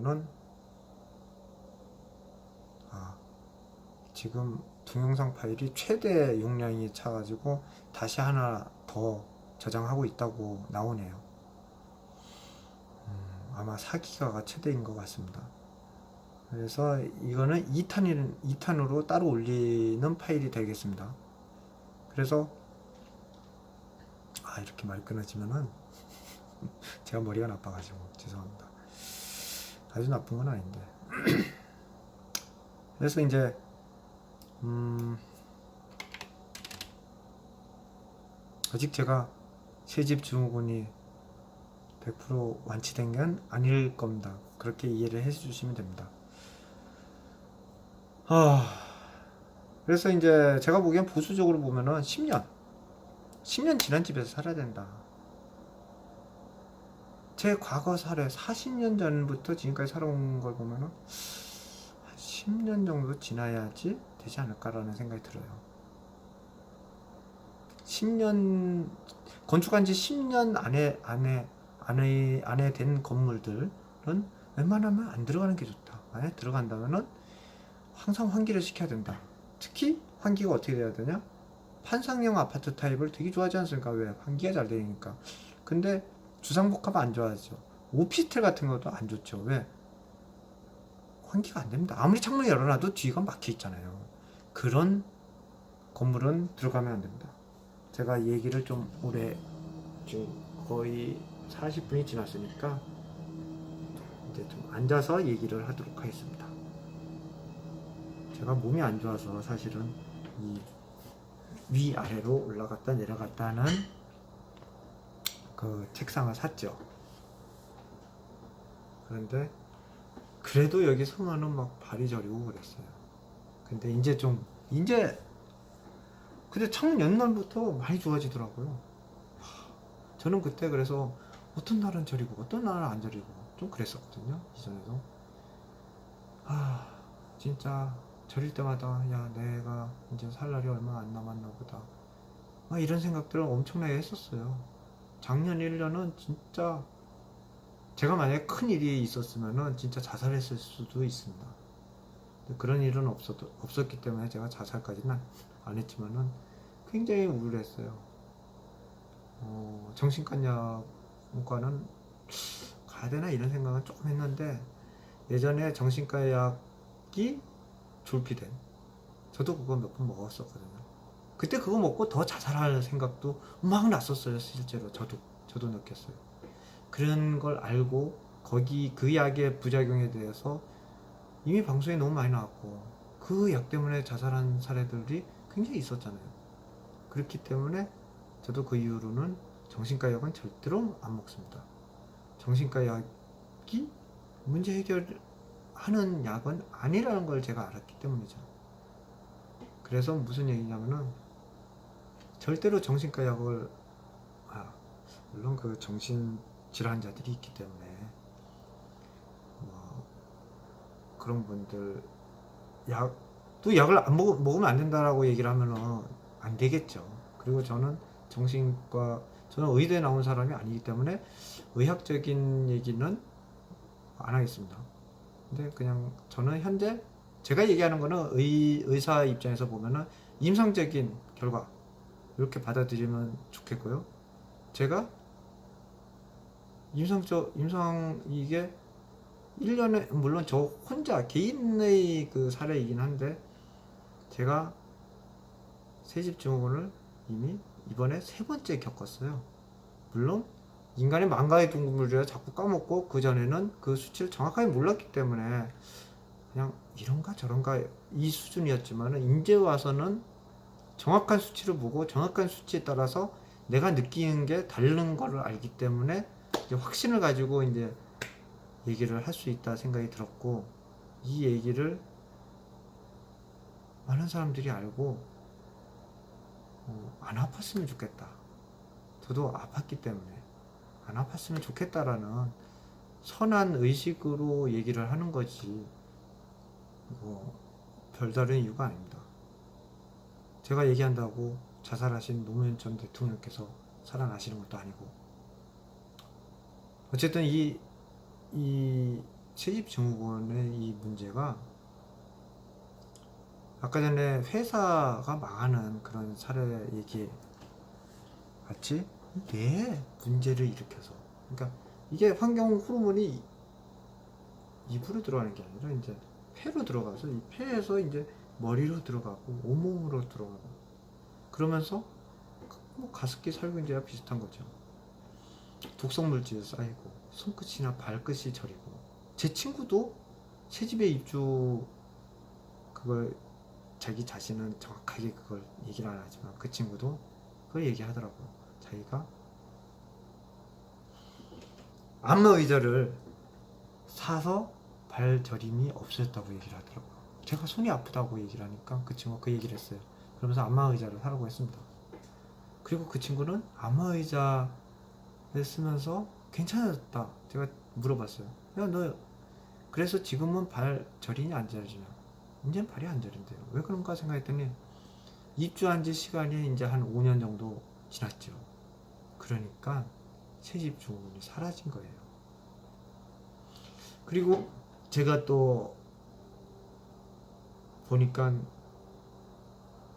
는 지금 동영상 파일이 최대 용량이 차가지고 다시 하나 더 저장하고 있다고 나오네요. 아마 4기가가 최대인 것 같습니다. 그래서 이거는 2탄으로 따로 올리는 파일이 되겠습니다. 그래서 이렇게 말 끊어지면은 제가 머리가 나빠가지고 죄송합니다. 아주 나쁜 건 아닌데. 그래서 이제 아직 제가 새집 증후군이 100% 완치된 건 아닐 겁니다. 그렇게 이해를 해 주시면 됩니다. 그래서 이제 제가 보기엔 보수적으로 보면은 10년 지난 집에서 살아야 된다. 제 과거 사례 40년 전부터 지금까지 살아온 걸 보면은 한 10년 정도 지나야지 되지 않을까라는 생각이 들어요. 10년 건축한 지 10년 안에 된 건물들은 웬만하면 안 들어가는 게 좋다. 만약 들어간다면은 항상 환기를 시켜야 된다. 특히 환기가 어떻게 돼야 되냐? 판상형 아파트 타입을 되게 좋아하지 않습니까? 왜? 환기가 잘 되니까. 근데 주상복합은 안 좋아하죠. 오피스텔 같은 것도 안 좋죠. 왜? 환기가 안 됩니다. 아무리 창문을 열어놔도 뒤가 막혀 있잖아요. 그런 건물은 들어가면 안 됩니다. 제가 이 얘기를 좀 오래, 지금 거의 40분이 지났으니까 이제 좀 앉아서 얘기를 하도록 하겠습니다. 제가 몸이 안 좋아서 사실은 이 위아래로 올라갔다 내려갔다 하는 그 책상을 샀죠. 그런데 그래도 여기 서면은 막 발이 저리고 그랬어요. 근데 근데 창문 연 날부터 많이 좋아지더라고요. 저는 그때 그래서 어떤 날은 저리고 어떤 날은 안 저리고 좀 그랬었거든요. 이전에도. 진짜 저릴 때마다 야, 내가 이제 살 날이 얼마 안 남았나 보다. 이런 생각들을 엄청나게 했었어요. 작년 1년은 진짜 제가 만약에 큰 일이 있었으면은 진짜 자살했을 수도 있습니다. 그런 일은 없었기 때문에 제가 자살까지는 안 했지만은 굉장히 우울했어요. 정신과과는 가야 되나 이런 생각은 조금 했는데 예전에 정신과 약이 졸피뎀 저도 그거 몇 번 먹었었거든요. 그때 그거 먹고 더 자살할 생각도 막 났었어요. 실제로 저도 느꼈어요. 그런 걸 알고 거기 그 약의 부작용에 대해서 이미 방송에 너무 많이 나왔고 그 약 때문에 자살한 사례들이 굉장히 있었잖아요. 그렇기 때문에 저도 그 이후로는 정신과 약은 절대로 안 먹습니다. 정신과 약이 문제 해결하는 약은 아니라는 걸 제가 알았기 때문이죠. 그래서 무슨 얘기냐면은 절대로 정신과 약을 물론 그 정신 질환자들이 있기 때문에 뭐 그런 분들 또 약을 안 먹으면 안 된다라고 얘기를 하면은 안 되겠죠. 그리고 저는 의대에 나온 사람이 아니기 때문에 의학적인 얘기는 안 하겠습니다. 근데 그냥 저는 현재 제가 얘기하는 거는 의사 입장에서 보면은 임상적인 결과 이렇게 받아들이면 좋겠고요. 제가 이게 1년에 물론 저 혼자 개인의 그 사례이긴 한데 제가 새집 증후군을 이미 이번에 3번째 겪었어요. 물론 인간의 망가의 동물이라 자꾸 까먹고 그 전에는 그 수치를 정확하게 몰랐기 때문에 그냥 이런가 저런가 이 수준이었지만 이제 와서는 정확한 수치를 보고 정확한 수치에 따라서 내가 느끼는 게 다른 걸 알기 때문에 이제 확신을 가지고 이제 얘기를 할 수 있다 생각이 들었고 이 얘기를 많은 사람들이 알고 안 아팠으면 좋겠다. 저도 아팠기 때문에 안 아팠으면 좋겠다라는 선한 의식으로 얘기를 하는 거지 별다른 이유가 아닙니다. 제가 얘기한다고 자살하신 노무현 전 대통령께서 살아나시는 것도 아니고 어쨌든 이 채집증후군의 이 문제가 아까 전에 회사가 망하는 그런 사례 얘기 같이 뇌에 문제를 일으켜서, 그러니까 이게 환경 호르몬이 입으로 들어가는 게 아니라 이제 폐로 들어가서 이 폐에서 이제 머리로 들어가고 온몸으로 들어가고 그러면서 뭐 가습기 살균제와 비슷한 거죠. 독성 물질이 쌓이고 손끝이나 발끝이 저리고, 제 친구도 새집에 입주 그걸 자기 자신은 정확하게 그걸 얘기를 안 하지만 그 친구도 그걸 얘기하더라고요. 자기가 안마의자를 사서 발저림이 없어졌다고 얘기를 하더라고요. 제가 손이 아프다고 얘기를 하니까 그 친구가 그 얘기를 했어요. 그러면서 안마의자를 사라고 했습니다. 그리고 그 친구는 안마의자를 쓰면서 괜찮아졌다. 제가 물어봤어요. 야, 너 그래서 지금은 발 저리냐 안 저리냐? 이제는 발이 안 저린대요. 왜 그런가 생각했더니 입주한 지 시간이 이제 한 5년 정도 지났죠. 그러니까 채집증후군이 사라진 거예요. 그리고 제가 또 보니까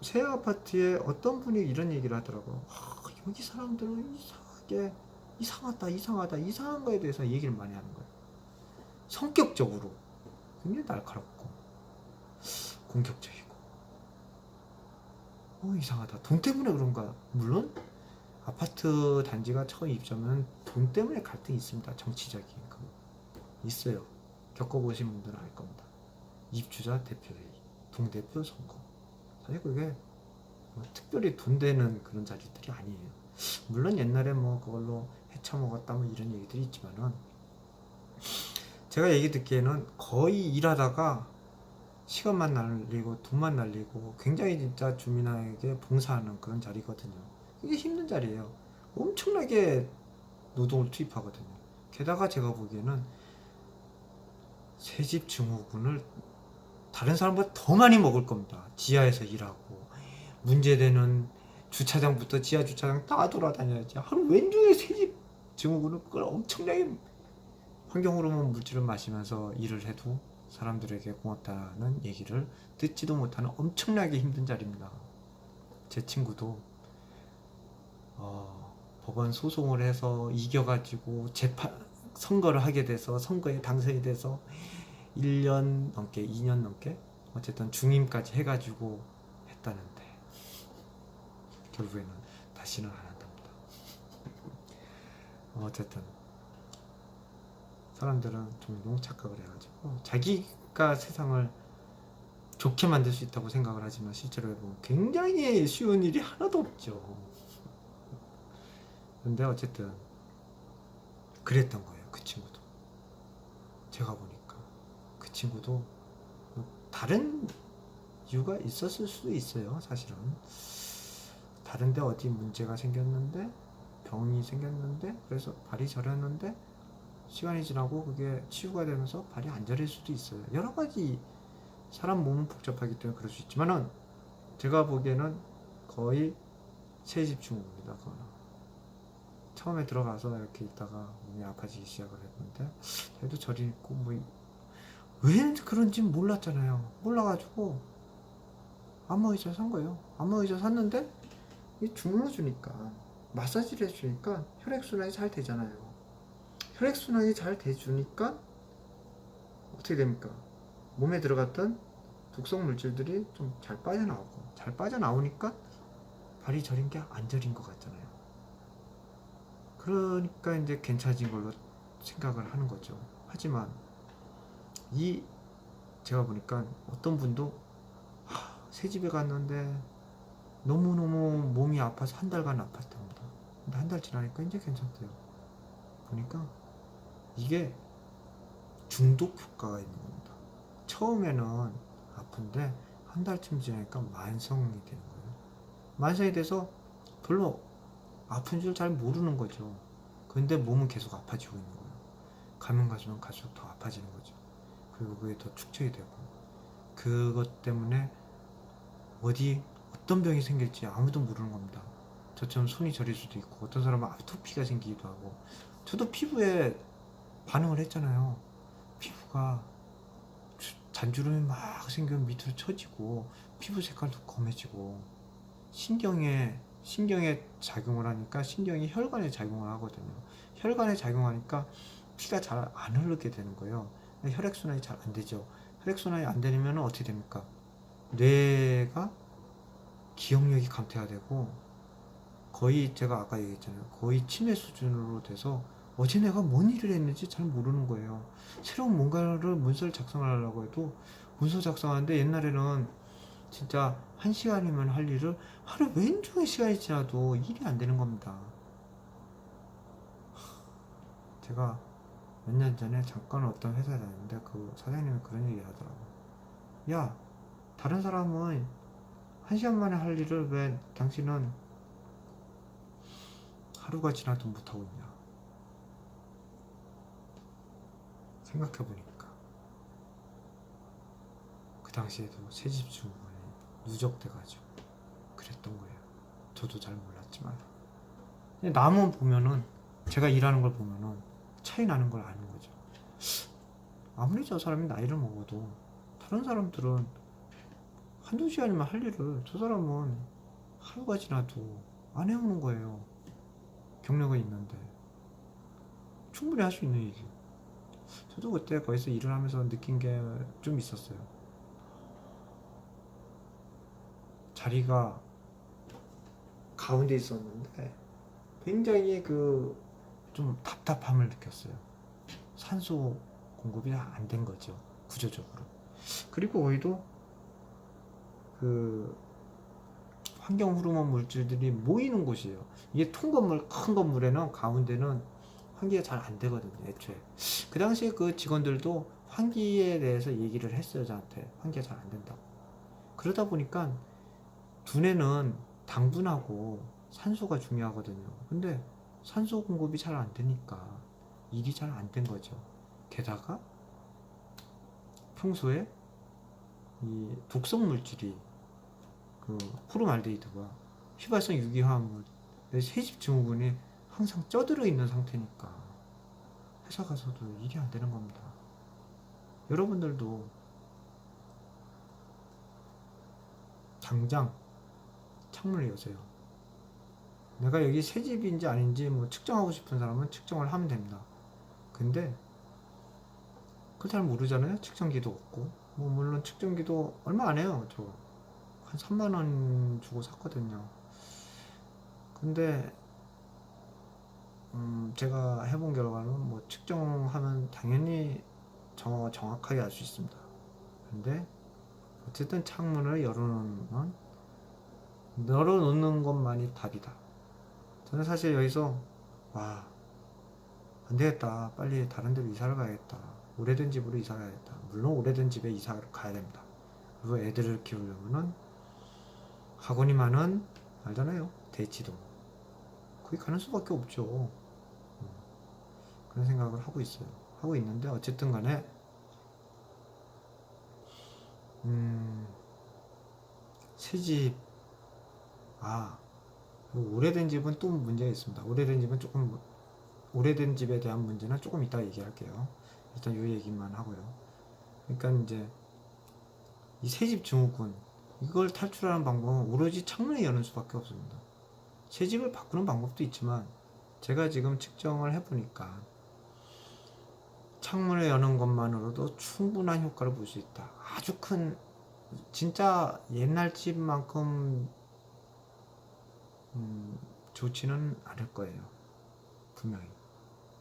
새 아파트에 어떤 분이 이런 얘기를 하더라고요. 여기 사람들은 이상하게 이상하다 이상한 거에 대해서 얘기를 많이 하는 거예요. 성격적으로 굉장히 날카롭고 공격적이고 이상하다. 돈 때문에 그런가? 물론 아파트 단지가 처음 입주하면 돈 때문에 갈등이 있습니다. 정치적인 거 있어요. 겪어보신 분들은 알 겁니다. 입주자 대표회의, 동대표 선거. 사실 그게 뭐 특별히 돈 되는 그런 자리들이 아니에요. 물론 옛날에 뭐 그걸로 헤쳐먹었다 뭐 이런 얘기들이 있지만은, 제가 얘기 듣기에는 거의 일하다가 시간만 날리고 돈만 날리고 굉장히 진짜 주민에게 봉사하는 그런 자리거든요. 이게 힘든 자리예요. 엄청나게 노동을 투입하거든요. 게다가 제가 보기에는 새집 증후군을 다른 사람보다 더 많이 먹을 겁니다. 지하에서 일하고 문제되는 주차장부터 지하 주차장 다 돌아다녀야지. 하루 왼종일 새집 증후군을 그걸 엄청나게 환경호르몬 물질을 마시면서 일을 해도 사람들에게 고맙다는 얘기를 듣지도 못하는 엄청나게 힘든 자리입니다. 제 친구도 법원 소송을 해서 이겨가지고 선거를 하게 돼서 선거에 당선이 돼서 1년 넘게 2년 넘게 어쨌든 중임까지 해가지고 했다는데 결국에는 다시는 안 한답니다. 어쨌든 사람들은 좀 너무 착각을 해가지고 자기가 세상을 좋게 만들 수 있다고 생각을 하지만 실제로 해보면 굉장히 쉬운 일이 하나도 없죠. 근데 어쨌든 그랬던 거예요. 그 친구도. 제가 보니까 그 친구도 다른 이유가 있었을 수도 있어요. 사실은 다른데 어디 문제가 생겼는데, 병이 생겼는데, 그래서 발이 저렸는데 시간이 지나고 그게 치유가 되면서 발이 안 저릴 수도 있어요. 여러 가지 사람 몸은 복잡하기 때문에 그럴 수 있지만은 제가 보기에는 거의 새집증후군입니다. 그거는 처음에 들어가서 이렇게 있다가 몸이 아파지기 시작을 했는데, 저도 저리 있고 뭐 왜 그런지 몰랐잖아요. 몰라가지고 안마의자 산 거예요. 안마의자 샀는데 이 주물러 주니까, 마사지를 해주니까 혈액순환이 잘 되잖아요. 혈액순환이 잘 돼주니까 어떻게 됩니까? 몸에 들어갔던 독성 물질들이 좀 잘 빠져나오고, 잘 빠져나오니까 발이 저린 게 안 저린 것 같잖아요. 그러니까 이제 괜찮아진 걸로 생각을 하는 거죠. 하지만 제가 보니까 어떤 분도 새 집에 갔는데 너무너무 몸이 아파서 한 달간 아팠답니다. 근데 한 달 지나니까 이제 괜찮대요. 그러니까 이게 중독 효과가 있는 겁니다. 처음에는 아픈데 한 달쯤 지나니까 만성이 되는 거예요. 만성이 돼서 별로 아픈 줄 잘 모르는 거죠. 근데 몸은 계속 아파지고 있는 거예요. 가면 갈수록 더 아파지는 거죠. 그리고 그게 더 축적이 되고, 그것 때문에 어떤 병이 생길지 아무도 모르는 겁니다. 저처럼 손이 저릴 수도 있고, 어떤 사람은 아토피가 생기기도 하고. 저도 피부에 반응을 했잖아요. 피부가 피부가 잔주름이 막 생기면 밑으로 처지고 피부 색깔도 검해지고 신경에 작용을 하니까 신경이 혈관에 작용을 하거든요. 혈관에 작용하니까 피가 잘 안 흐르게 되는 거예요. 혈액순환이 잘 안 되죠. 혈액순환이 안 되면 어떻게 됩니까? 뇌가 기억력이 감퇴가 되고 거의 제가 아까 얘기했잖아요. 거의 치매 수준으로 돼서 어제 내가 뭔 일을 했는지 잘 모르는 거예요. 새로운 뭔가를 문서를 작성하려고 해도 문서 작성하는데 옛날에는 진짜 1시간이면 할 일을 하루 왼종일 시간이 지나도 일이 안 되는 겁니다. 제가 몇 년 전에 잠깐 어떤 회사에 다녔는데 그 사장님이 그런 얘기 하더라고요. 야, 다른 사람은 1시간 만에 할 일을 왜 당신은 하루가 지나도 못하고 있냐. 생각해보니까 그 당시에도 새집 증후군이 누적돼가지고 그랬던 거예요. 저도 잘 몰랐지만 남은 보면은 제가 일하는 걸 보면은 차이 나는 걸 아는 거죠. 아무리 저 사람이 나이를 먹어도 다른 사람들은 한두 시간이면 할 일을 저 사람은 하루가 지나도 안 해오는 거예요. 경력은 있는데 충분히 할 수 있는 일이. 저도 그때 거기서 일을 하면서 느낀 게 좀 있었어요. 자리가 가운데 있었는데 굉장히 좀 답답함을 느꼈어요. 산소 공급이 안 된 거죠. 구조적으로. 그리고 거기도 환경 호르몬 물질들이 모이는 곳이에요. 이게 큰 건물에는 가운데는 환기가 잘 안 되거든요, 애초에. 그 당시에 그 직원들도 환기에 대해서 얘기를 했어요, 저한테. 환기가 잘 안 된다고. 그러다 보니까 두뇌는 당분하고 산소가 중요하거든요. 근데 산소 공급이 잘 안 되니까 일이 잘 안 된 거죠. 게다가 평소에 이 독성 물질이 포르말데히드가 휘발성 유기화합물, 새집 증후군이 항상 쪄들어 있는 상태니까 회사 가서도 일이 안 되는 겁니다. 여러분들도 당장 창문을 여세요. 내가 여기 새집인지 아닌지 측정하고 싶은 사람은 측정을 하면 됩니다. 근데 그걸 잘 모르잖아요. 측정기도 없고. 물론 측정기도 얼마 안 해요. 저 한 3만원 주고 샀거든요. 근데 제가 해본 결과는 측정하면 당연히 정확하게 알 수 있습니다. 근데 어쨌든 창문을 열어놓는 것만이 답이다. 저는 사실 여기서 안 되겠다. 빨리 다른 데로 이사를 가야겠다. 오래된 집으로 이사 가야겠다. 물론 오래된 집에 이사를 가야 됩니다. 그리고 애들을 키우려면은 학원이 많은, 알잖아요, 대치동. 거기 가는 수밖에 없죠. 그런 생각을 하고 있어요. 하고 있는데 어쨌든 간에 새집, 오래된 집은 또 문제가 있습니다. 오래된 집에 대한 문제는 조금 이따 얘기할게요. 일단 이 얘기만 하고요. 그러니까 이제 이 새집 증후군, 이걸 탈출하는 방법은 오로지 창문을 여는 수밖에 없습니다. 새집을 바꾸는 방법도 있지만 제가 지금 측정을 해보니까 창문을 여는 것만으로도 충분한 효과를 볼 수 있다. 아주 진짜 옛날 집만큼 좋지는 않을 거예요. 분명히.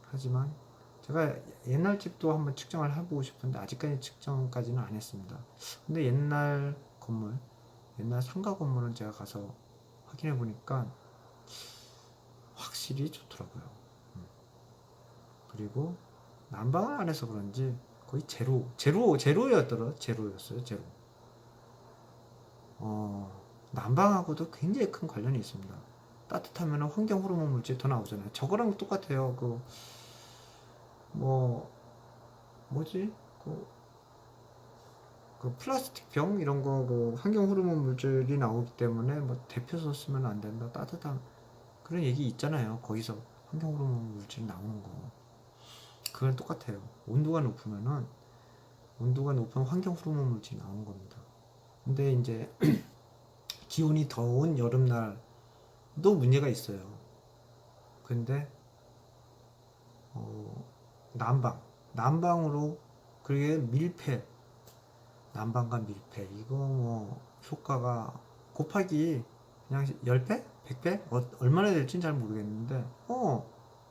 하지만 제가 옛날 집도 한번 측정을 해보고 싶은데 아직까지 측정까지는 안 했습니다. 근데 옛날 상가 건물은 제가 가서 확인해 보니까 확실히 좋더라고요. 그리고 난방을 안 해서 그런지 거의 제로였어요. 난방하고도 굉장히 큰 관련이 있습니다. 따뜻하면 환경 호르몬 물질이 더 나오잖아요. 저거랑 똑같아요. 뭐지? 플라스틱 병 이런 거 환경 호르몬 물질이 나오기 때문에 데펴서 쓰면 안 된다. 따뜻한 그런 얘기 있잖아요. 거기서 환경 호르몬 물질이 나오는 거. 그건 똑같아요. 온도가 높으면은 온도가 높으면 환경 호르몬 물질이 나오는 겁니다. 근데 이제 기온이 더운 여름날도 문제가 있어요. 근데 난방으로 그게 밀폐, 난방과 밀폐 이거 뭐 효과가 곱하기 그냥 10배? 100배? 얼마나 될지는 잘 모르겠는데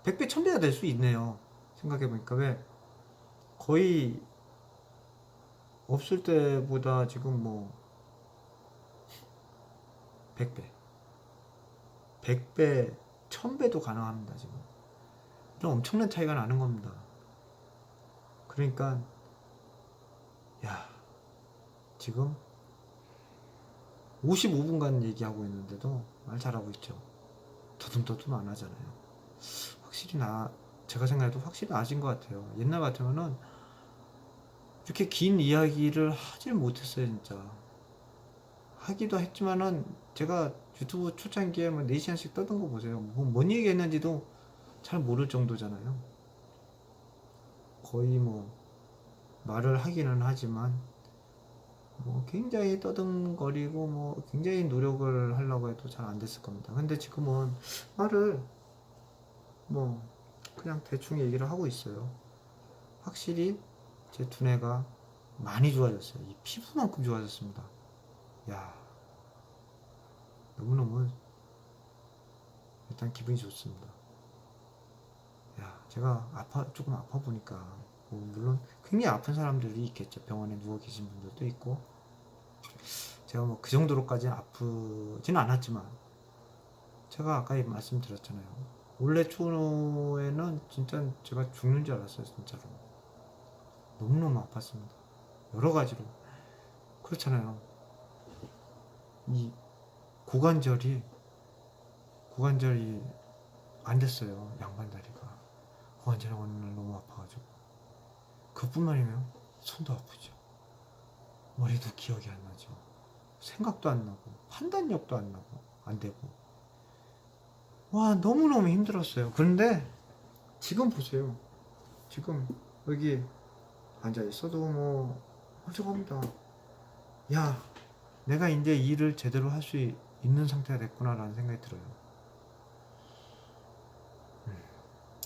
100배, 1000배가 될 수 있네요. 생각해보니까 왜 거의 없을 때보다 지금 뭐 100배, 100배, 1000배도 가능합니다. 지금 좀 엄청난 차이가 나는 겁니다. 그러니까 야, 지금 55분간 얘기하고 있는데도 말 잘하고 있죠. 더듬더듬 안 하잖아요. 확실히 제가 생각해도 확실히 나아진 것 같아요. 옛날 같으면은 이렇게 긴 이야기를 하질 못했어요, 진짜. 하기도 했지만은 제가 유튜브 초창기에 뭐 4시간씩 떠든 거 보세요. 뭔 얘기 했는지도 잘 모를 정도잖아요. 거의 뭐 말을 하기는 하지만 뭐 굉장히 떠듬거리고 뭐 굉장히 노력을 하려고 해도 잘 안 됐을 겁니다. 근데 지금은 말을 뭐 그냥 대충 얘기를 하고 있어요. 확실히 제 두뇌가 많이 좋아졌어요. 이 피부만큼 좋아졌습니다. 야, 너무너무 일단 기분이 좋습니다. 야, 제가 조금 아파 보니까 뭐 물론 굉장히 아픈 사람들이 있겠죠. 병원에 누워 계신 분들도 있고 제가 뭐 그 정도로까지 아프지는 않았지만 제가 아까 말씀드렸잖아요. 올해 초에는 진짜 제가 죽는 줄 알았어요. 진짜로 너무너무 아팠습니다. 여러 가지로 그렇잖아요. 이 고관절이 안 됐어요. 양반 다리가 고관절이 어느 날 너무 아파가지고 그뿐만 아니면 손도 아프죠. 머리도 기억이 안 나죠. 생각도 안 나고 판단력도 안 나고 안 되고 와 너무너무 힘들었어요. 그런데 지금 보세요. 지금 여기 앉아 있어도 뭐 멀쩡합니다. 야, 내가 이제 일을 제대로 할 수 있는 상태가 됐구나라는 생각이 들어요.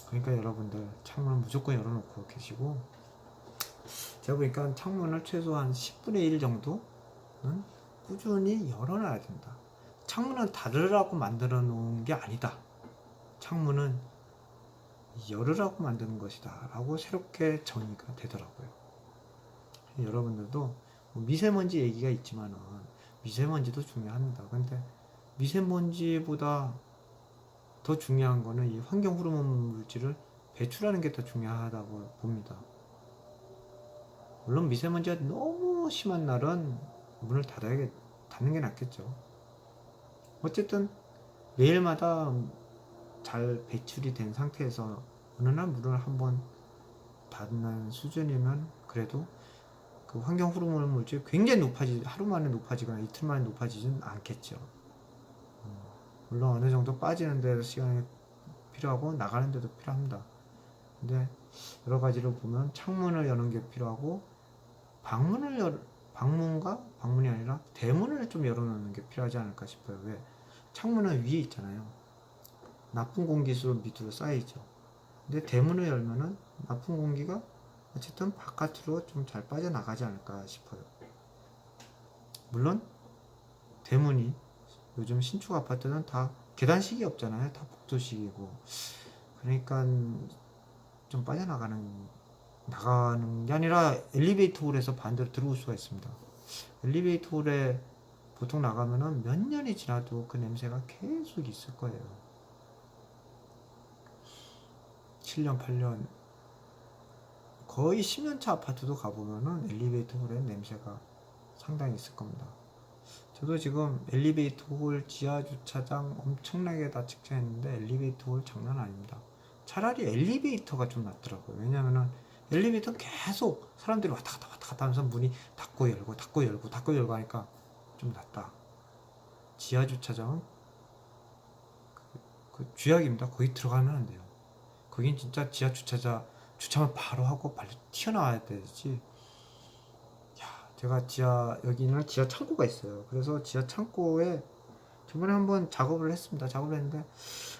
그러니까 여러분들 창문을 무조건 열어놓고 계시고 제가 보니까 창문을 최소한 10분의 1 정도는 꾸준히 열어놔야 된다. 창문은 닫으라고 만들어 놓은 게 아니다. 창문은 열으라고 만드는 것이다 라고 새롭게 정의가 되더라고요. 여러분들도 미세먼지 얘기가 있지만은 미세먼지도 중요합니다. 근데 미세먼지보다 더 중요한 거는 이 환경 호르몬 물질을 배출하는 게 더 중요하다고 봅니다. 물론 미세먼지가 너무 심한 날은 문을 닫는 게 낫겠죠. 어쨌든 매일마다 잘 배출이 된 상태에서 어느 날 문을 한번 닫는 수준이면 그래도 그 환경 호르몬 물질이 굉장히 하루 만에 높아지거나 이틀 만에 높아지진 않겠죠. 물론 어느 정도 빠지는 데도 시간이 필요하고 나가는 데도 필요합니다. 근데 여러 가지로 보면 창문을 여는 게 필요하고 방문이 아니라 대문을 좀 열어놓는 게 필요하지 않을까 싶어요. 왜? 창문은 위에 있잖아요. 나쁜 공기수로 밑으로 쌓이죠. 근데 대문을 열면은 나쁜 공기가 어쨌든 바깥으로 좀 잘 빠져나가지 않을까 싶어요. 물론 대문이 요즘 신축 아파트는 다 계단식이 없잖아요. 다 복도식이고 그러니까 좀 나가는 게 아니라 엘리베이터 홀에서 반대로 들어올 수가 있습니다. 엘리베이터 홀에 보통 나가면은 몇 년이 지나도 그 냄새가 계속 있을 거예요. 7년, 8년, 거의 10년차 아파트도 가보면은 엘리베이터 홀에 냄새가 상당히 있을 겁니다. 저도 지금 엘리베이터 홀 지하 주차장 엄청나게 다 측정했는데 엘리베이터 홀 장난 아닙니다. 차라리 엘리베이터가 좀 낫더라고요. 왜냐면은 엘리베이터 계속 사람들이 왔다 갔다 하면서 문이 닫고 열고 하니까 좀 낫다. 지하 주차장은 그 쥐약입니다. 거기 들어가면 안 돼요. 거긴 진짜 주차만 바로 하고 빨리 튀어나와야 되지. 제가 여기는 지하 창고가 있어요. 그래서 지하 창고에 저번에 한번 작업을 했습니다. 작업을 했는데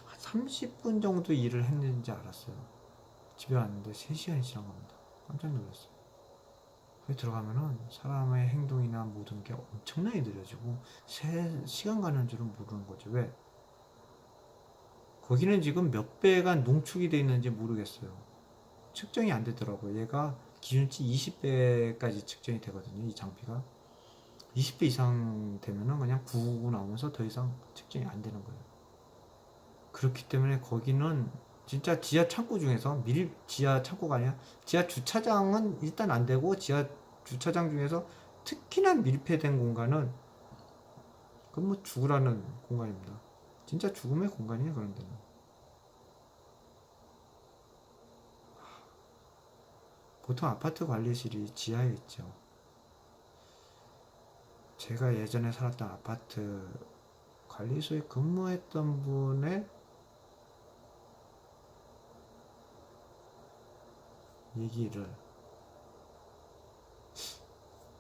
한 30분 정도 일을 했는지 알았어요. 집에 왔는데 3시간이 지난 겁니다. 깜짝 놀랐어요. 거기 들어가면은 사람의 행동이나 모든 게 엄청나게 느려지고 3시간 가는 줄은 모르는 거죠. 왜? 거기는 지금 몇 배가 농축이 되어 있는지 모르겠어요. 측정이 안 되더라고요. 얘가 기준치 20배까지 측정이 되거든요. 이 장비가 20배 이상 되면은 그냥 999 나오면서 더 이상 측정이 안 되는 거예요. 그렇기 때문에 거기는 진짜 지하 창고 중에서 지하 창고가 아니라 지하 주차장은 일단 안 되고, 지하 주차장 중에서 특히나 밀폐된 공간은 그건 뭐 죽으라는 공간입니다. 진짜 죽음의 공간이에요. 그런 데는. 보통 아파트 관리실이 지하에 있죠. 제가 예전에 살았던 아파트 관리소에 근무했던 분의 얘기를,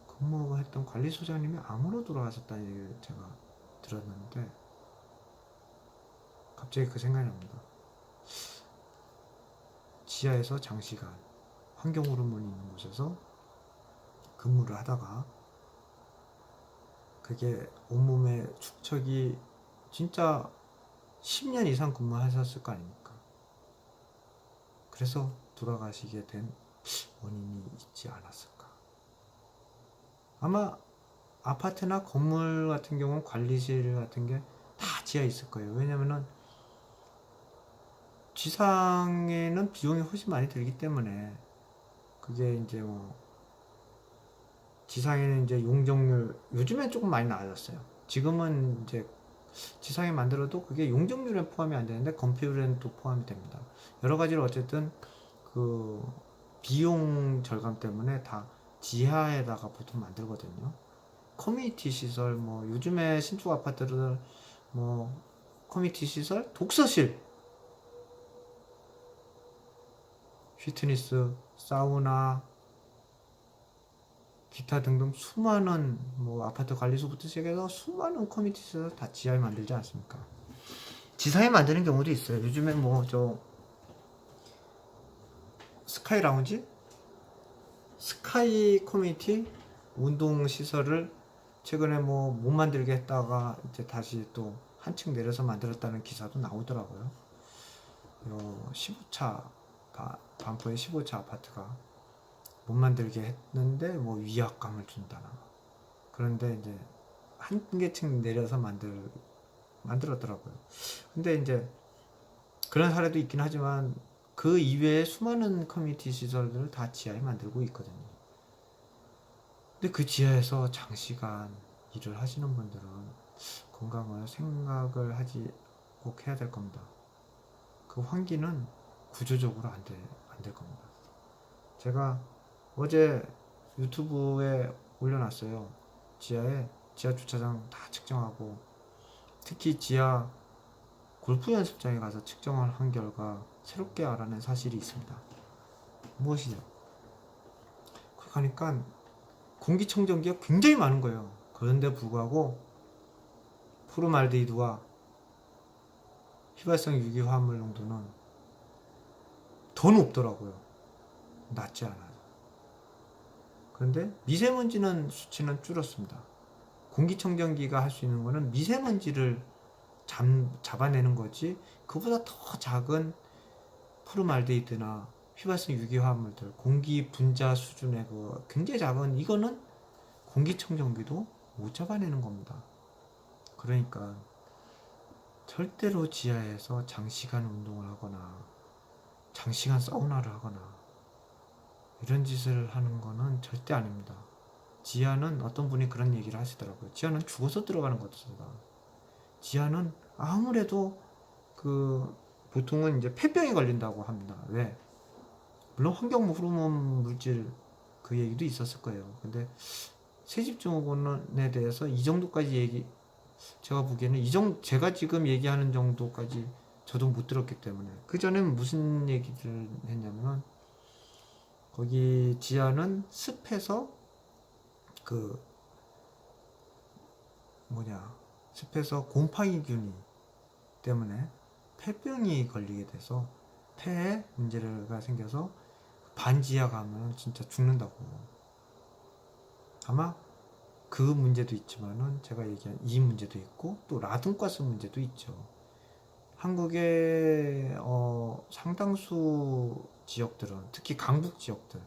근무했던 관리소장님이 암으로 돌아가셨다는 얘기를 제가 들었는데 갑자기 그 생각이 납니다. 지하에서 장시간 환경호르몬이 있는 곳에서 근무를 하다가 그게 온몸에 축척이 진짜 10년 이상 근무하셨을 거 아닙니까? 그래서 돌아가시게 된 원인이 있지 않았을까. 아마 아파트나 건물 같은 경우는 관리실 같은 게 다 지하에 있을 거예요. 왜냐면은 지상에는 비용이 훨씬 많이 들기 때문에. 그게 이제 뭐 지상에는 이제 용적률, 요즘엔 조금 많이 나아졌어요. 지금은 이제 지상에 만들어도 그게 용적률에 포함이 안 되는데 건폐율에는 또 포함이 됩니다. 여러 가지로 어쨌든 그 비용 절감 때문에 다 지하에다가 보통 만들거든요. 커뮤니티 시설, 뭐 요즘에 신축 아파트들 뭐 커뮤니티 시설, 독서실, 피트니스, 사우나, 기타 등등 수많은 뭐 아파트 관리소부터 시작해서 수많은 커뮤니티 시설 다 지하에 만들지 않습니까? 지상에 만드는 경우도 있어요. 요즘에 뭐 저 스카이 라운지, 스카이 커뮤니티 운동 시설을 최근에 뭐 못 만들게 했다가 이제 다시 또 한층 내려서 만들었다는 기사도 나오더라고요. 15차 반포의 15차 아파트가 못 만들게 했는데 뭐 위압감을 준다나. 그런데 이제 한 개층 내려서 만들었더라고요. 근데 이제 그런 사례도 있긴 하지만 그 이외에 수많은 커뮤니티 시설들을 다 지하에 만들고 있거든요. 근데 그 지하에서 장시간 일을 하시는 분들은 건강을 생각을 꼭 해야 될 겁니다. 그 환기는 구조적으로 안 될 겁니다. 제가 어제 유튜브에 올려놨어요. 지하 주차장 다 측정하고, 특히 지하 골프 연습장에 가서 측정을 한 결과 새롭게 알아낸 사실이 있습니다. 무엇이냐? 거기 가니까 공기청정기가 굉장히 많은 거예요. 그런데 불구하고 포르말데히드와 휘발성 유기화합물 농도는 더 높더라고요. 낮지 않아요. 그런데 미세먼지는 수치는 줄었습니다. 공기청정기가 할 수 있는 거는 미세먼지를 잡아내는 거지, 그보다 더 작은 포르말데히드나 휘발성 유기화합물들, 공기 분자 수준의 그 굉장히 작은, 이거는 공기청정기도 못 잡아내는 겁니다. 그러니까 절대로 지하에서 장시간 운동을 하거나 장시간 사우나를 하거나 이런 짓을 하는 거는 절대 아닙니다. 지하는, 어떤 분이 그런 얘기를 하시더라고요. 지하는 죽어서 들어가는 것이다. 지하는 아무래도 보통은 이제 폐병에 걸린다고 합니다. 왜? 물론 환경 호르몬 물질 그 얘기도 있었을 거예요. 근데 세집증후군에 대해서 이 정도까지 제가 보기에는 제가 지금 얘기하는 정도까지 저도 못 들었기 때문에. 그 전엔 무슨 얘기를 했냐면, 거기 지하는 습해서 그 습에서 곰팡이균이 때문에 폐병이 걸리게 돼서 폐에 문제가 생겨서 반지하 가면 진짜 죽는다고. 아마 그 문제도 있지만은 제가 얘기한 이 문제도 있고 또 라둔가스 문제도 있죠. 한국의 상당수 지역들은 특히 강북 지역들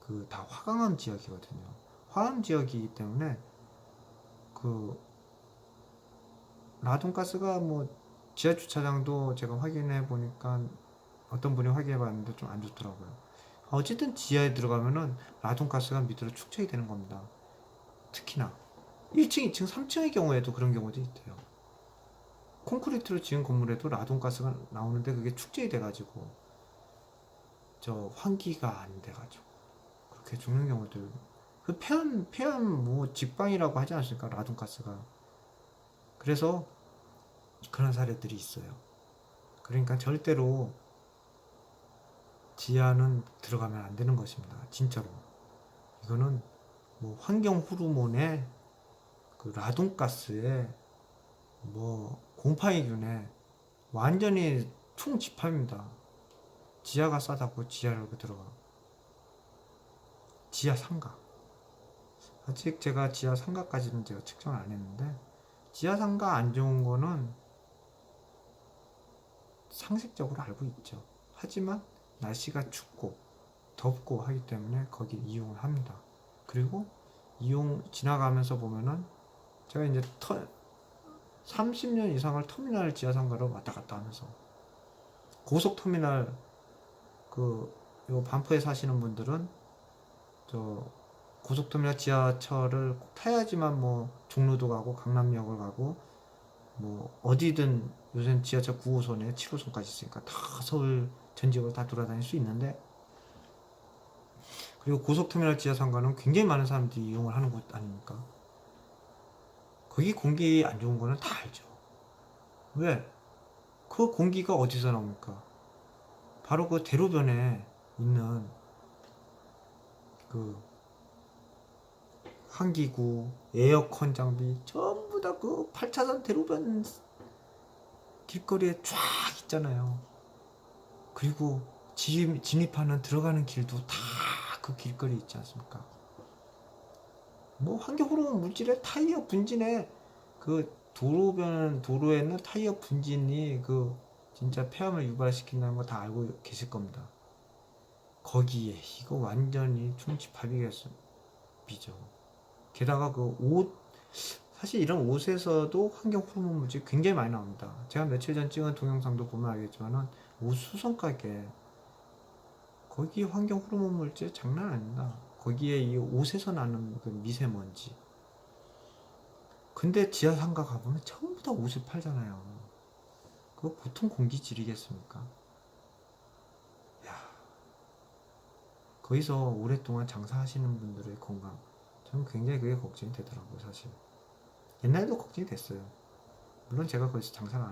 그 다 화강암 지역이거든요. 화암 지역이기 때문에 그 라둔가스가 뭐 지하 주차장도 제가 확인해 보니까 어떤 분이 확인해 봤는데 좀 안 좋더라고요. 어쨌든 지하에 들어가면은 라둔가스가 밑으로 축적이 되는 겁니다. 특히나 1층, 2층, 3층의 경우에도 그런 경우도 있대요. 콘크리트로 지은 건물에도 라둔가스가 나오는데 그게 축적이 돼가지고 저 환기가 안 돼가지고 그렇게 죽는 경우들. 그 폐암 뭐 직방이라고 하지 않습니까? 라둔가스가. 그래서 그런 사례들이 있어요. 그러니까 절대로 지하는 들어가면 안 되는 것입니다. 진짜로. 이거는 뭐 환경 호르몬에 그 라둔가스에 뭐 곰팡이균에 완전히 총집합입니다. 지하가 싸다고 지하로 들어가. 지하 상가. 아직 제가 지하 상가까지는 제가 측정을 안 했는데 지하 상가 안 좋은 거는 상식적으로 알고 있죠. 하지만 날씨가 춥고 덥고 하기 때문에 거기 이용을 합니다. 그리고 지나가면서 보면은 제가 이제 30년 이상을 터미널 지하 상가로 왔다 갔다 하면서 고속터미널 요 반포에 사시는 분들은 저 고속터미널 지하철을 꼭 타야지만 뭐 종로도 가고 강남역을 가고 뭐 어디든 요새는 지하철 9호선에 7호선까지 있으니까 다 서울 전 지역을 다 돌아다닐 수 있는데, 그리고 고속터미널 지하상가는 굉장히 많은 사람들이 이용을 하는 곳 아닙니까? 거기 공기 안 좋은 거는 다 알죠. 왜? 그 공기가 어디서 나옵니까? 바로 그 대로변에 있는 그 환기구, 에어컨 장비 전부 다 그 8차선 대로변 길거리에 쫙 있잖아요. 그리고 진입하는 들어가는 길도 다 그 길거리 있지 않습니까? 뭐 환경 호르몬 물질의 타이어 분진에 그 도로에는 타이어 분진이 그 진짜 폐암을 유발시킨다는 거 다 알고 계실 겁니다. 거기에 이거 완전히 총집합이죠. 게다가 사실 이런 옷에서도 환경 호르몬 물질이 굉장히 많이 나옵니다. 제가 며칠 전 찍은 동영상도 보면 알겠지만은 옷 수선가게 거기 환경 호르몬 물질 장난 아닙니다. 거기에 이 옷에서 나는 그 미세먼지. 근데 지하 상가 가보면 전부 다 옷을 팔잖아요. 그거 보통 공기질이겠습니까? 야, 거기서 오랫동안 장사하시는 분들의 건강, 저는 굉장히 그게 걱정이 되더라고요, 사실. 옛날에도 걱정이 됐어요. 물론 제가 거기서 장사를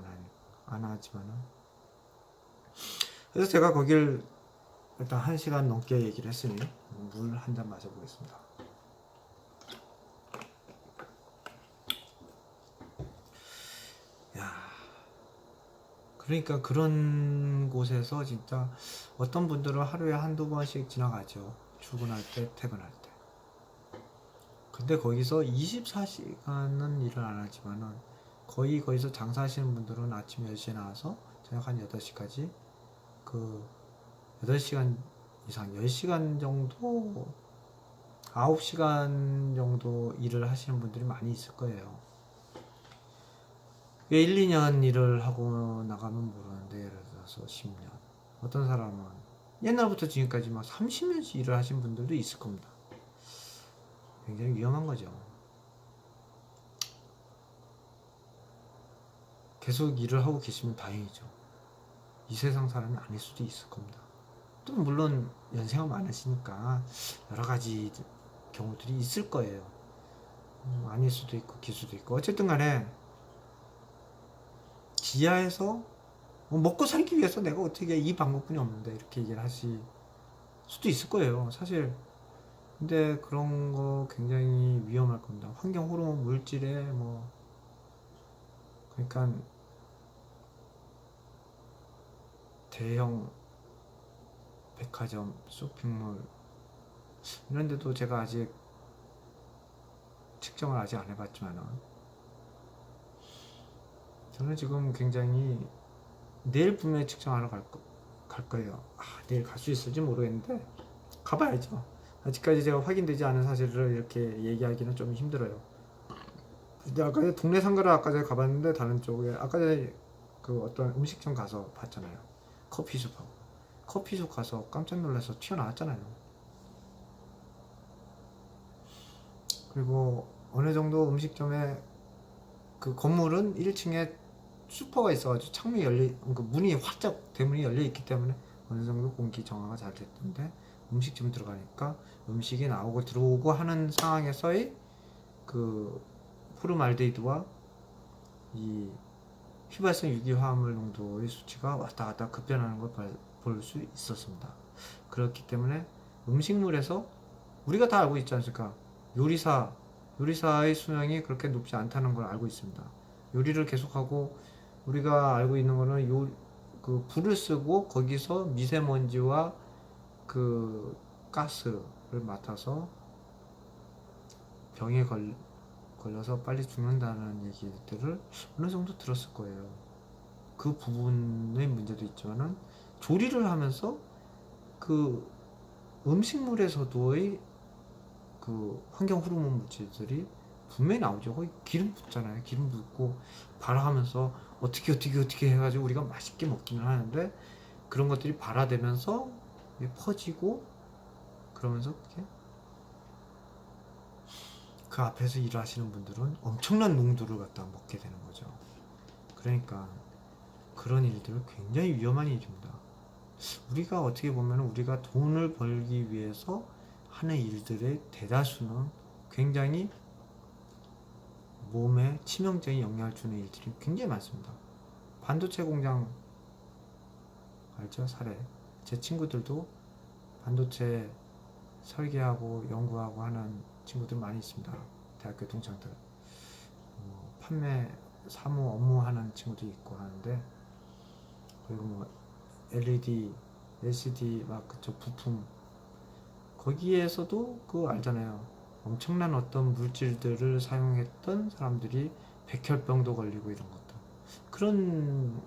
안 하지만은. 그래서 제가 거길 일단 1시간 넘게 얘기를 했으니 물 한 잔 마셔보겠습니다. 야, 그러니까 그런 곳에서 진짜 어떤 분들은 하루에 한두 번씩 지나가죠. 출근할 때, 퇴근할 때. 근데 거기서 24시간은 일을 안 하지만은 거기서 장사하시는 분들은 아침 10시에 나와서 저녁 한 8시까지 그 8시간 이상 10시간 정도 9시간 정도 일을 하시는 분들이 많이 있을 거예요. 1, 2년 일을 하고 나가면 모르는데 예를 들어서 10년, 어떤 사람은 옛날부터 지금까지 막 30년씩 일을 하신 분들도 있을 겁니다. 굉장히 위험한 거죠. 계속 일을 하고 계시면 다행이죠. 이 세상 사람이 아닐 수도 있을 겁니다. 또 물론 연세가 많으시니까 여러 가지 경우들이 있을 거예요. 아닐 수도 있고 기수도 있고. 어쨌든 간에 지하에서 먹고 살기 위해서 내가 어떻게 이 방법뿐이 없는데 이렇게 얘기를 하실 수도 있을 거예요. 사실 근데 그런 거 굉장히 위험할 겁니다. 환경 호르몬 물질에 뭐 그러니까 대형 백화점, 쇼핑몰 이런 데도 제가 아직 측정을 아직 안 해봤지만은 저는 지금 굉장히 내일 분명히 측정하러 갈 거예요. 내일 갈 수 있을지 모르겠는데 가봐야죠. 아직까지 제가 확인되지 않은 사실을 이렇게 얘기하기는 좀 힘들어요. 근데 아까 전에 동네 상가를 아까 전에 가봤는데 다른 쪽에 아까 전에 그 어떤 음식점 가서 봤잖아요. 커피숍하고 커피숍 가서 깜짝 놀라서 튀어나왔잖아요. 그리고 어느 정도 음식점에 그 건물은 1층에 슈퍼가 있어가지고 창문이 그 문이 활짝 대문이 열려 있기 때문에 어느 정도 공기 정화가 잘 됐던데 음식점 들어가니까 음식이 나오고 들어오고 하는 상황에서의 그 포름알데히드와 이 휘발성 유기화합물 농도의 수치가 왔다 갔다 급변하는 걸 볼 수 있었습니다. 그렇기 때문에 음식물에서 우리가 다 알고 있지 않습니까? 요리사의 수명이 그렇게 높지 않다는 걸 알고 있습니다. 요리를 계속하고 우리가 알고 있는 거는 그 불을 쓰고 거기서 미세먼지와 그 가스를 맡아서 병에 걸려서 빨리 죽는다는 얘기들을 어느 정도 들었을 거예요. 그 부분의 문제도 있지만은 조리를 하면서 그 음식물에서도의 그 환경 호르몬 물질들이 분명히 나오죠. 거기 기름 붓잖아요. 기름 붓고 발화하면서 어떻게 해가지고 우리가 맛있게 먹기는 하는데 그런 것들이 발화되면서 퍼지고 그러면서 그 앞에서 일하시는 분들은 엄청난 농도를 갖다 먹게 되는 거죠. 그러니까 그런 일들은 굉장히 위험한 일입니다. 우리가 어떻게 보면 우리가 돈을 벌기 위해서 하는 일들의 대다수는 굉장히 몸에 치명적인 영향을 주는 일들이 굉장히 많습니다. 반도체 공장 알죠? 사례. 제 친구들도 반도체 설계하고 연구하고 하는 친구들 많이 있습니다. 대학교 동창들. 판매, 사무 업무하는 친구도 있고 하는데 그리고 뭐 LED, LCD 막 그쪽 부품 거기에서도 그거 알잖아요. 엄청난 어떤 물질들을 사용했던 사람들이 백혈병도 걸리고 이런 것도 그런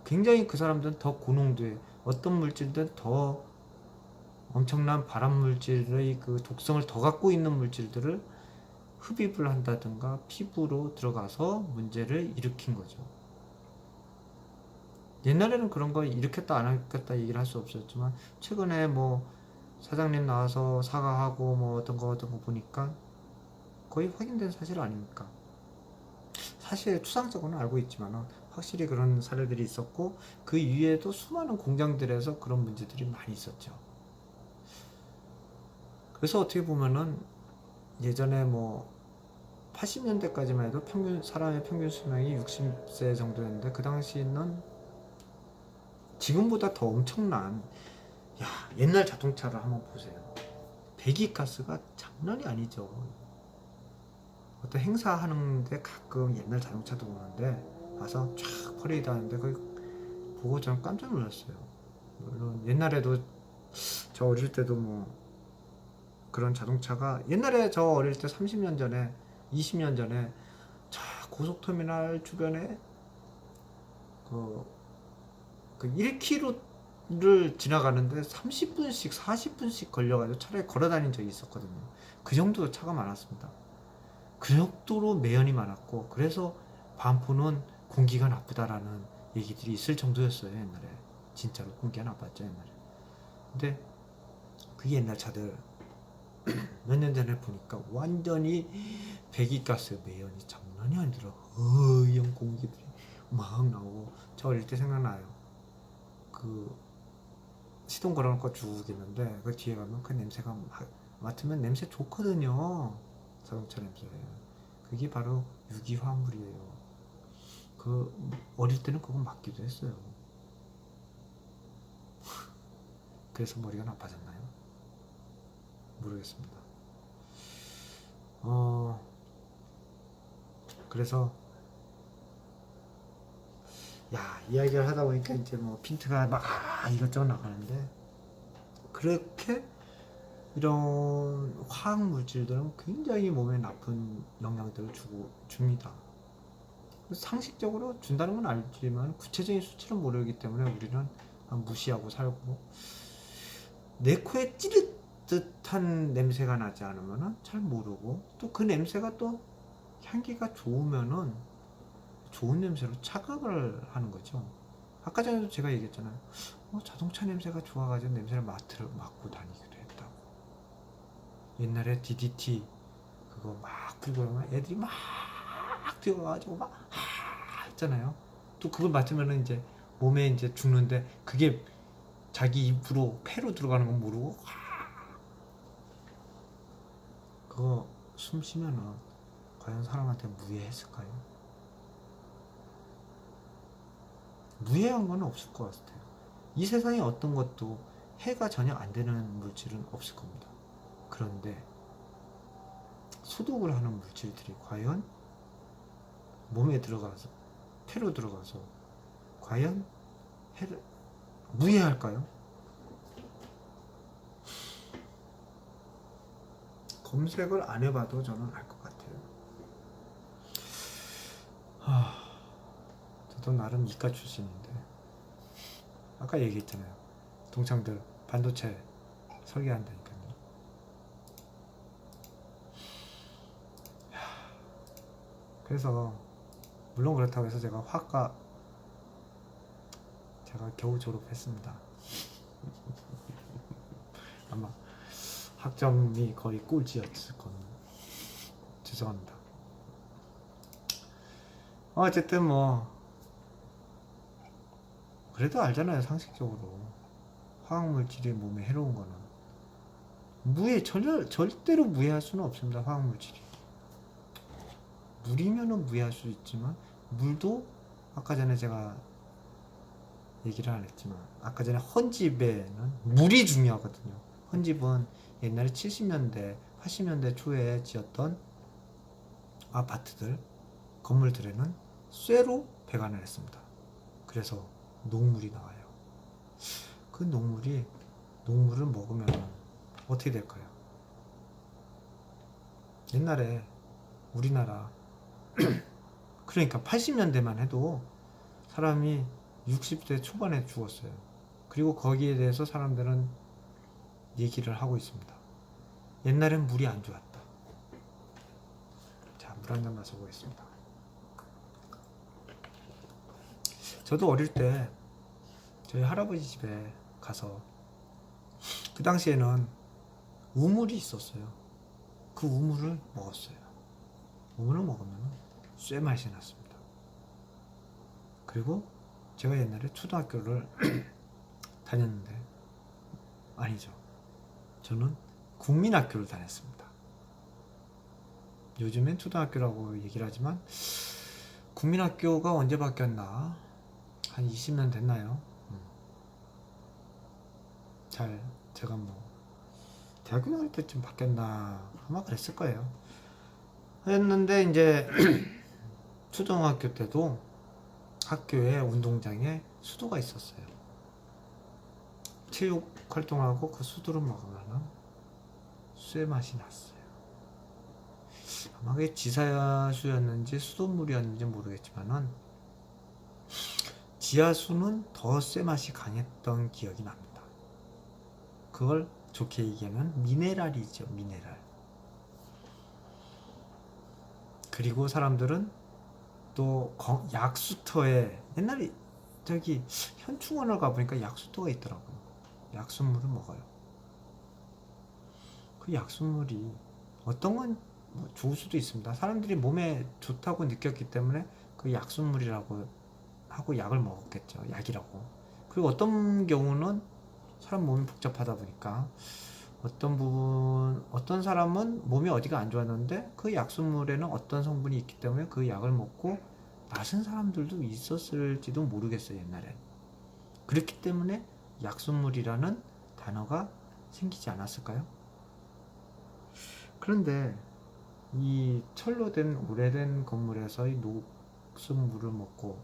굉장히 그 사람들은 더 고농도의 어떤 물질들 더 엄청난 발암 물질의 그 독성을 더 갖고 있는 물질들을 흡입을 한다든가 피부로 들어가서 문제를 일으킨 거죠. 옛날에는 그런 거 일으켰다 안 일으켰다 얘기를 할 수 없었지만 최근에 뭐 사장님 나와서 사과하고 뭐 어떤 거 보니까 거의 확인된 사실 아닙니까? 사실 추상적으로는 알고 있지만 확실히 그런 사례들이 있었고 그 이외에도 수많은 공장들에서 그런 문제들이 많이 있었죠. 그래서 어떻게 보면은 예전에 뭐 80년대까지만 해도 사람의 평균 수명이 60세 정도였는데 그 당시에는 지금보다 더 엄청난 옛날 자동차를 한번 보세요. 배기가스가 장난이 아니죠. 어떤 행사하는데 가끔 옛날 자동차도 오는데 와서 쫙 퍼레이드 하는데 그걸 보고 저는 깜짝 놀랐어요. 물론 옛날에도 저 어릴 때도 뭐 그런 자동차가 옛날에 저 어릴 때 30년 전에 20년 전에 저 고속터미널 주변에 그, 그 1km를 지나가는데 30분씩 40분씩 걸려가지고 차라리 걸어 다닌 적이 있었거든요. 그 정도로 차가 많았습니다. 그 정도로 매연이 많았고 그래서 반포는 공기가 나쁘다라는 얘기들이 있을 정도였어요. 옛날에 진짜로 공기가 나빴죠. 옛날에. 근데 그 옛날 차들 몇 년 전에 보니까 완전히 배기가스 매연이 장난이 아니더라. 이런 공기들이 막 나오고 저 어릴 때 생각나요. 그 시동 걸어놓고 쭉 있는데 그 뒤에 가면 그 냄새가 맡으면 냄새 좋거든요. 자동차 냄새. 그게 바로 유기화합물이에요. 그 어릴 때는 그거 맞기도 했어요. 그래서 머리가 나빠졌나요? 모르겠습니다. 그래서 이야기를 하다 보니까 이제 뭐 핀트가 막 이것저것 나가는데, 그렇게 이런 화학 물질들은 굉장히 몸에 나쁜 영향들을 줍니다. 상식적으로 준다는 건 알지만 구체적인 수치는 모르기 때문에 우리는 무시하고 살고, 내 코에 찌릿듯한 냄새가 나지 않으면 잘 모르고, 또 그 냄새가 또 향기가 좋으면은 좋은 냄새로 착각을 하는 거죠. 아까 전에도 제가 얘기했잖아요. 자동차 냄새가 좋아가지고 냄새를 맡고 다니기도 했다고. 옛날에 DDT 그거 막 불고 그러면 애들이 막 뛰어가지고 막 했잖아요. 또 그걸 맡으면 이제 몸에 이제 죽는데, 그게 자기 입으로 폐로 들어가는 건 모르고 그거 숨 쉬면은 과연 사람한테 무해했을까요? 무해한 건 없을 것 같아요. 이 세상에 어떤 것도 해가 전혀 안 되는 물질은 없을 겁니다. 그런데 소독을 하는 물질들이 과연 몸에 들어가서 폐로 들어가서 과연 무해할까요? 검색을 안 해봐도 저는 알 것 같아요. 저도 나름 이과 출신인데, 아까 얘기했잖아요. 동창들 반도체 설계한다니까요. 그래서 물론 그렇다고 해서 제가 겨우 졸업했습니다. 아마 학점이 거의 꼴찌였을 겁니다. 죄송합니다. 어쨌든 뭐 그래도 알잖아요. 상식적으로 화학물질이 몸에 해로운 거는 절대로 무해할 수는 없습니다. 화학물질이 물이면은 무해할 수 있지만, 물도 아까 전에 제가 얘기를 안 했지만, 아까 전에 헌집에는 물이 중요하거든요. 헌집은 옛날에 70년대 80년대 초에 지었던 아파트들 건물들에는 쇠로 배관을 했습니다. 그래서 녹물이 나와요. 그 녹물을 먹으면 어떻게 될까요? 옛날에 우리나라 그러니까 80년대만 해도 사람이 60대 초반에 죽었어요. 그리고 거기에 대해서 사람들은 얘기를 하고 있습니다. 옛날엔 물이 안 좋았다. 자, 물 한잔 마셔보겠습니다. 저도 어릴 때 저희 할아버지 집에 가서, 그 당시에는 우물이 있었어요. 그 우물을 먹었어요. 우물을 먹으면 쇠 맛이 났습니다. 그리고 제가 옛날에 초등학교를 다녔는데, 아니죠, 저는 국민학교를 다녔습니다. 요즘엔 초등학교라고 얘기를 하지만 국민학교가 언제 바뀌었나? 한 20년 됐나요? 제가 뭐 대학교 다닐 때쯤 바뀌었나 아마 그랬을 거예요. 했는데 이제 초등학교 때도 학교에 운동장에 수도가 있었어요. 체육 활동하고 그 수도를 먹으면 쇠 맛이 났어요. 아마 그게 지하수였는지 수돗물이었는지 모르겠지만은 지하수는 더 쇠 맛이 강했던 기억이 납니다. 그걸 좋게 얘기하면 미네랄이죠, 미네랄. 그리고 사람들은 또 약수터에, 옛날에 저기 현충원을 가보니까 약수터가 있더라고요. 약수물을 먹어요. 그 약수물이 어떤 건 뭐 좋을 수도 있습니다. 사람들이 몸에 좋다고 느꼈기 때문에 그 약수물이라고 하고 약을 먹었겠죠. 약이라고. 그리고 어떤 경우는 사람 몸이 복잡하다 보니까 어떤 사람은 몸이 어디가 안 좋았는데 그 약수물에는 어떤 성분이 있기 때문에 그 약을 먹고 나은 사람들도 있었을지도 모르겠어요, 옛날엔. 그렇기 때문에 약수물이라는 단어가 생기지 않았을까요? 그런데 이 철로 된 오래된 건물에서 이 녹슨 물을 먹고